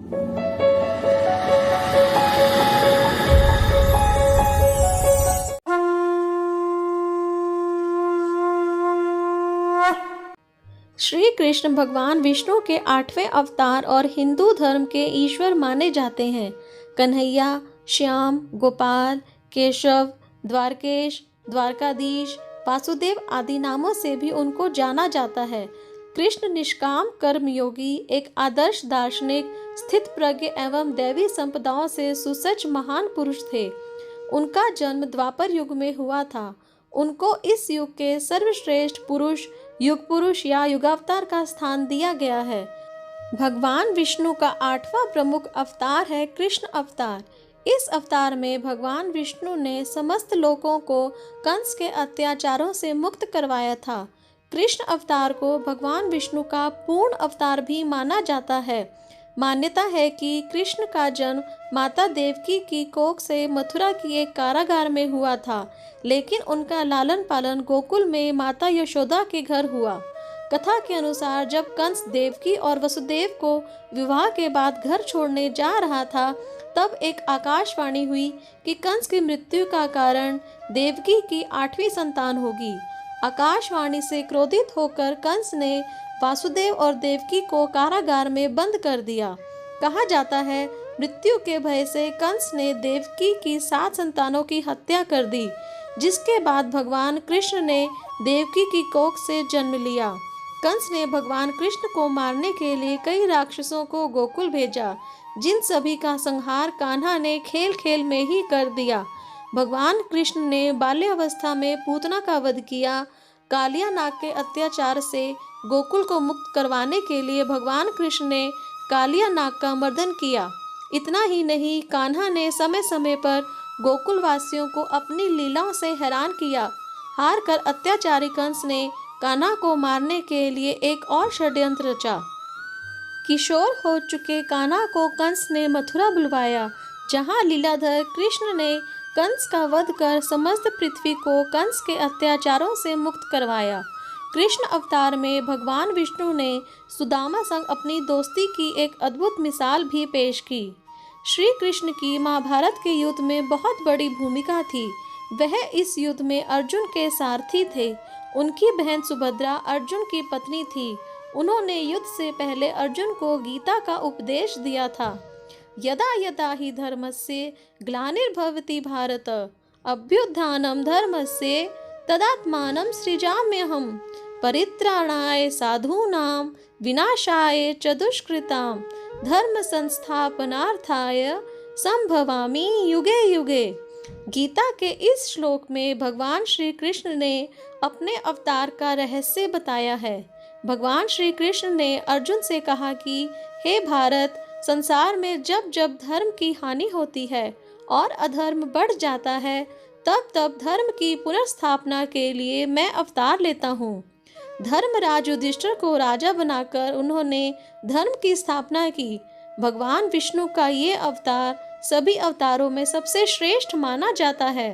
श्री कृष्ण भगवान विष्णु के 8वें अवतार और हिंदू धर्म के ईश्वर माने जाते हैं। कन्हैया, श्याम, गोपाल, केशव, द्वारकेश, द्वारकाधीश, वासुदेव आदि नामों से भी उनको जाना जाता है। कृष्ण निष्काम कर्मयोगी, एक आदर्श दार्शनिक, स्थित प्रज्ञ एवं दैवी संपदाओं से सुसज्ज महान पुरुष थे। उनका जन्म द्वापर युग में हुआ था। उनको इस युग के सर्वश्रेष्ठ पुरुष, युग पुरुष या युगावतार का स्थान दिया गया है। भगवान विष्णु का 8वां प्रमुख अवतार है कृष्ण अवतार। इस अवतार में भगवान विष्णु ने समस्त लोगों को कंस के अत्याचारों से मुक्त करवाया था। कृष्ण अवतार को भगवान विष्णु का पूर्ण अवतार भी माना जाता है। मान्यता है कि कृष्ण का जन्म माता देवकी की कोख से मथुरा की एक कारागार में हुआ था, लेकिन उनका लालन पालन गोकुल में माता यशोदा के घर हुआ। कथा के अनुसार जब कंस देवकी और वसुदेव को विवाह के बाद घर छोड़ने जा रहा था, तब एक आकाशवाणी हुई कि कंस की मृत्यु का कारण देवकी की 8वीं संतान होगी। आकाशवाणी से क्रोधित होकर कंस ने वासुदेव और देवकी को कारागार में बंद कर दिया। कहा जाता है मृत्यु के भय से कंस ने देवकी की 7 संतानों की हत्या कर दी, जिसके बाद भगवान कृष्ण ने देवकी की कोख से जन्म लिया। कंस ने भगवान कृष्ण को मारने के लिए कई राक्षसों को गोकुल भेजा, जिन सभी का संहार कान्हा ने खेल खेल में ही कर दिया। भगवान कृष्ण ने बाल्यावस्था में पूतना का वध किया। कालिया नाग के अत्याचार से गोकुल को मुक्त करवाने के लिए भगवान कृष्ण ने कालिया नाग का मर्दन किया। इतना ही नहीं, कान्हा ने समय समय पर गोकुल वासियों को अपनी लीलाओं से हैरान किया। हार कर अत्याचारी कंस ने कान्हा को मारने के लिए एक और षड्यंत्र रचा। किशोर हो चुके कान्हा को कंस ने मथुरा बुलवाया, जहां लीलाधर कृष्ण ने कंस का वध कर समस्त पृथ्वी को कंस के अत्याचारों से मुक्त करवाया। कृष्ण अवतार में भगवान विष्णु ने सुदामा संग अपनी दोस्ती की एक अद्भुत मिसाल भी पेश की। श्री कृष्ण की महाभारत के युद्ध में बहुत बड़ी भूमिका थी। वह इस युद्ध में अर्जुन के सारथी थे। उनकी बहन सुभद्रा अर्जुन की पत्नी थी। उन्होंने युद्ध से पहले अर्जुन को गीता का उपदेश दिया था। यदा यदा हि धर्मस्य ग्लानिर्भवति भारत, अभ्युत्थानं धर्मस्य तदात्मानं सृजाम्यहम्, परित्राणाय साधूनां विनाशाय च दुष्कृतां, धर्म संस्थापनार्थाय संभवामि युगे युगे। गीता के इस श्लोक में भगवान श्री कृष्ण ने अपने अवतार का रहस्य बताया है। भगवान श्री कृष्ण ने अर्जुन से कहा कि हे भारत, संसार में जब जब धर्म की हानि होती है और अधर्म बढ़ जाता है, तब तब धर्म की पुनर्स्थापना के लिए मैं अवतार लेता हूँ। धर्मराज युधिष्ठिर को राजा बनाकर उन्होंने धर्म की स्थापना की। भगवान विष्णु का ये अवतार सभी अवतारों में सबसे श्रेष्ठ माना जाता है।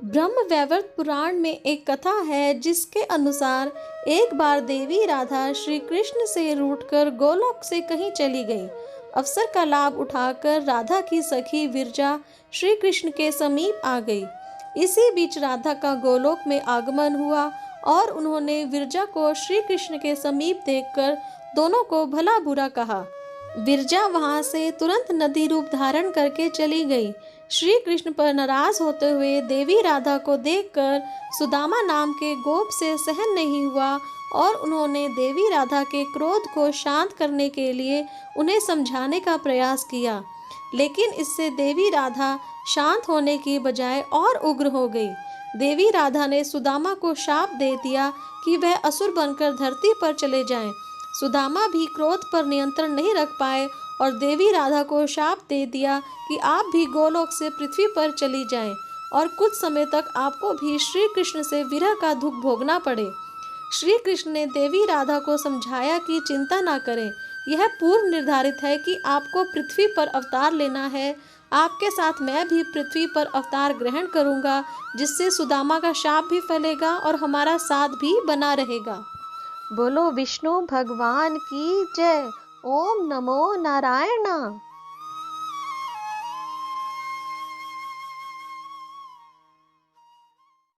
ब्रह्म वैवर्त पुराण में एक कथा है, जिसके अनुसार एक बार देवी राधा श्री कृष्ण से रूठकर गोलोक से कहीं चली गई। अवसर का लाभ उठाकर राधा की सखी विरजा श्री कृष्ण के समीप आ गई। इसी बीच राधा का गोलोक में आगमन हुआ और उन्होंने विरजा को श्री कृष्ण के समीप देखकर दोनों को भला बुरा कहा। विरजा वहां से तुरंत नदी रूप धारण करके चली गई। श्री कृष्ण पर नाराज होते हुए देवी राधा को देखकर सुदामा नाम के गोप से सहन नहीं हुआ और उन्होंने देवी राधा के क्रोध को शांत करने के लिए उन्हें समझाने का प्रयास किया, लेकिन इससे देवी राधा शांत होने की बजाय और उग्र हो गई। देवी राधा ने सुदामा को शाप दे दिया कि वह असुर बनकर धरती पर चले जाएं। सुदामा भी क्रोध पर नियंत्रण नहीं रख पाए और देवी राधा को शाप दे दिया कि आप भी गोलोक से पृथ्वी पर चली जाएं और कुछ समय तक आपको भी श्री कृष्ण से विरह का दुख भोगना पड़े। श्री कृष्ण ने देवी राधा को समझाया कि चिंता ना करें, यह पूर्व निर्धारित है कि आपको पृथ्वी पर अवतार लेना है। आपके साथ मैं भी पृथ्वी पर अवतार ग्रहण करूंगा, जिससे सुदामा का शाप भी फैलेगा और हमारा साथ भी बना रहेगा। बोलो विष्णु भगवान की जय। ओम नमो नारायण।